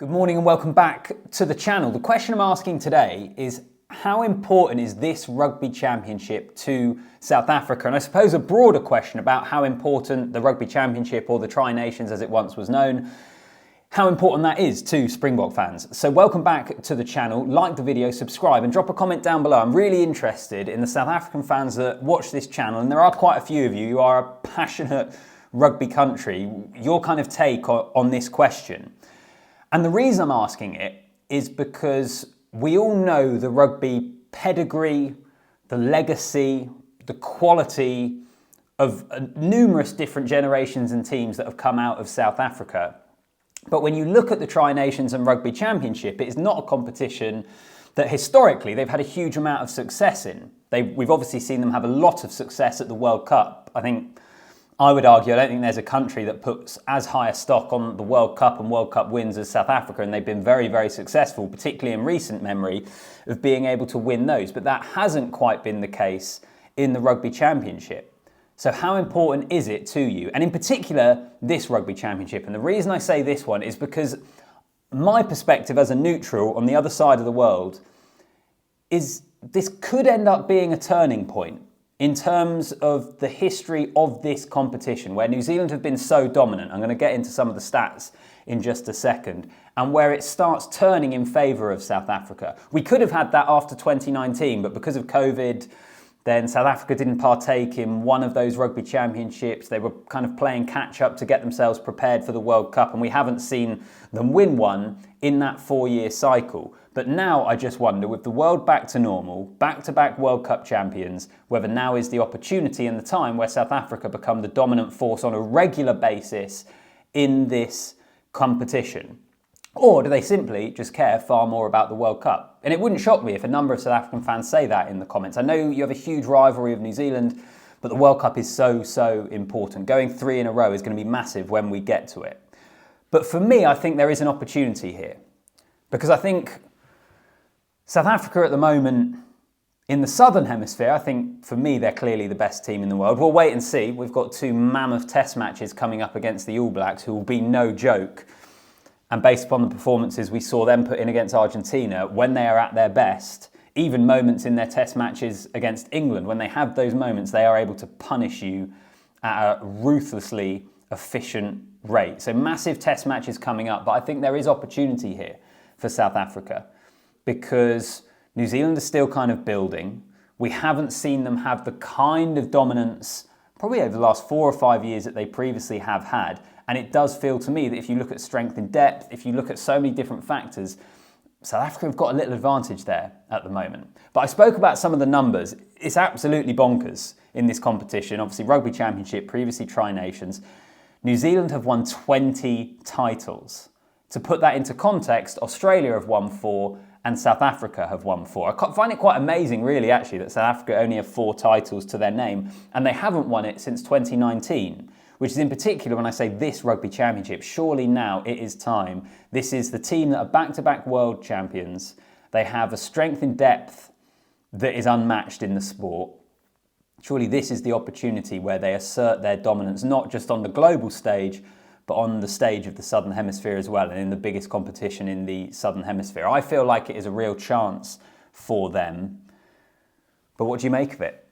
Good morning and welcome back to the channel. The question I'm asking today is how important is this Rugby Championship to South Africa? And I suppose a broader question about how important the Rugby Championship, or the Tri-Nations as it once was known, how important that is to Springbok fans. So welcome back to the channel, like the video, subscribe and drop a comment down below. I'm really interested in the South African fans that watch this channel, and there are quite a few of you. You are a passionate rugby country. Your kind of take on this question. And the reason I'm asking it is because we all know the rugby pedigree, the legacy, the quality of numerous different generations and teams that have come out of South Africa. But when you look at the Tri-Nations and Rugby Championship, it is not a competition that historically they've had a huge amount of success in. We've obviously seen them have a lot of success at the World Cup. I would argue, I don't think there's a country that puts as high a stock on the World Cup and World Cup wins as South Africa, and they've been very, very successful, particularly in recent memory, of being able to win those. But that hasn't quite been the case in the Rugby Championship. So how important is it to you? And in particular, this Rugby Championship. And the reason I say this one is because my perspective as a neutral on the other side of the world is this could end up being a turning point in terms of the history of this competition, where New Zealand have been so dominant. I'm going to get into some of the stats in just a second, and where it starts turning in favour of South Africa. We could have had that after 2019, but because of COVID, then South Africa didn't partake in one of those Rugby Championships. They were kind of playing catch up to get themselves prepared for the World Cup, and we haven't seen them win one in that 4-year cycle. But now I just wonder, with the world back to normal, back-to-back World Cup champions, whether now is the opportunity and the time where South Africa become the dominant force on a regular basis in this competition. Or do they simply just care far more about the World Cup? And it wouldn't shock me if a number of South African fans say that in the comments. I know you have a huge rivalry of New Zealand, but the World Cup is so important. Going 3 in a row is going to be massive when we get to it. But for me, I think there is an opportunity here, because I think South Africa at the moment, in the Southern Hemisphere, I think for me they're clearly the best team in the world. We'll wait and see. We've got 2 mammoth test matches coming up against the All Blacks, who will be no joke. And based upon the performances we saw them put in against Argentina, when they are at their best, even moments in their test matches against England, when they have those moments, they are able to punish you at a ruthlessly efficient rate. So massive test matches coming up, but I think there is opportunity here for South Africa, because New Zealand is still kind of building. We haven't seen them have the kind of dominance probably over the last 4 or 5 years that they previously have had. And it does feel to me that if you look at strength in depth, if you look at so many different factors, South Africa have got a little advantage there at the moment. But I spoke about some of the numbers. It's absolutely bonkers in this competition. Obviously, Rugby Championship, previously Tri-Nations. New Zealand have won 20 titles. To put that into context, Australia have won 4 and South Africa have won 4. I find it quite amazing, really, actually, that South Africa only have 4 titles to their name, and they haven't won it since 2019, which is in particular when I say this Rugby Championship. Surely now it is time. This is the team that are back-to-back world champions. They have a strength in depth that is unmatched in the sport. Surely this is the opportunity where they assert their dominance, not just on the global stage, but on the stage of the Southern Hemisphere as well, and in the biggest competition in the Southern Hemisphere. I feel like it is a real chance for them. But what do you make of it,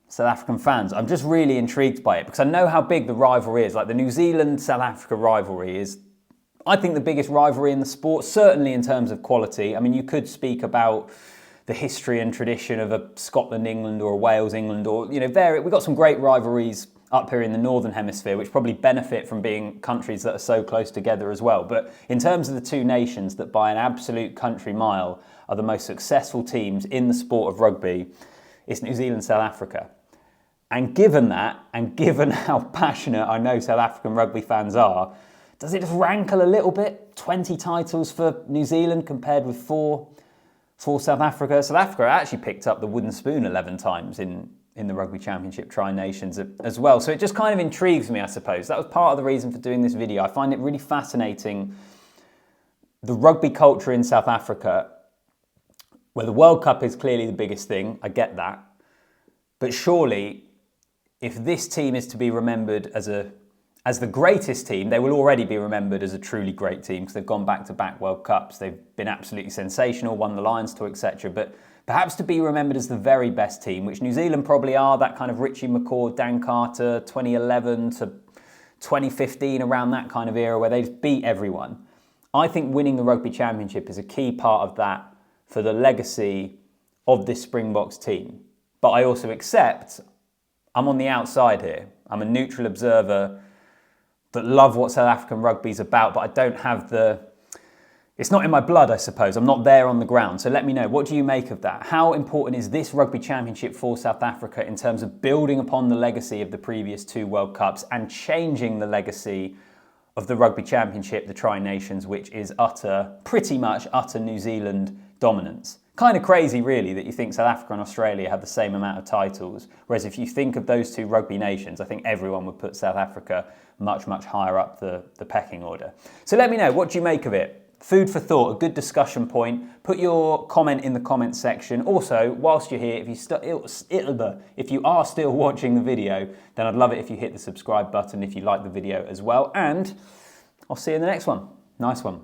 South African fans? I'm just really intrigued by it, because I know how big the rivalry is. Like, the New Zealand-South Africa rivalry is, I think, the biggest rivalry in the sport, certainly in terms of quality. I mean, you could speak about the history and tradition of a Scotland-England or a Wales-England, or, you know, we've got some great rivalries up here in the Northern Hemisphere, which probably benefit from being countries that are so close together as well. But in terms of the 2 nations that by an absolute country mile are the most successful teams in the sport of rugby, it's New Zealand, South Africa. And given that, and given how passionate I know South African rugby fans are, does it just rankle a little bit? 20 titles for New Zealand compared with 4 for South Africa. South Africa actually picked up the wooden spoon 11 times in the Rugby Championship Tri-Nations as well. So it just kind of intrigues me, I suppose. That was part of the reason for doing this video. I find it really fascinating, the rugby culture in South Africa, where the World Cup is clearly the biggest thing. I get that. But surely, if this team is to be remembered as as the greatest team, they will already be remembered as a truly great team because they've gone back-to-back World Cups. They've been absolutely sensational, won the Lions tour, etc. But perhaps to be remembered as the very best team, which New Zealand probably are, that kind of Richie McCaw, Dan Carter, 2011 to 2015, around that kind of era where they just beat everyone. I think winning the Rugby Championship is a key part of that for the legacy of this Springboks team. But I also accept I'm on the outside here. I'm a neutral observer that love what South African rugby is about, but I don't have it's not in my blood, I suppose. I'm not there on the ground. So let me know, what do you make of that? How important is this Rugby Championship for South Africa in terms of building upon the legacy of the previous 2 World Cups and changing the legacy of the Rugby Championship, the Tri-Nations, which is pretty much utter New Zealand dominance? Kind of crazy, really, that you think South Africa and Australia have the same amount of titles, whereas if you think of those 2 rugby nations, I think everyone would put South Africa much, much higher up the pecking order. So let me know, what do you make of it? Food for thought, a good discussion point. Put your comment in the comments section. Also, whilst you're here, if you are still watching the video, then I'd love it if you hit the subscribe button if you like the video as well. And I'll see you in the next one. Nice one.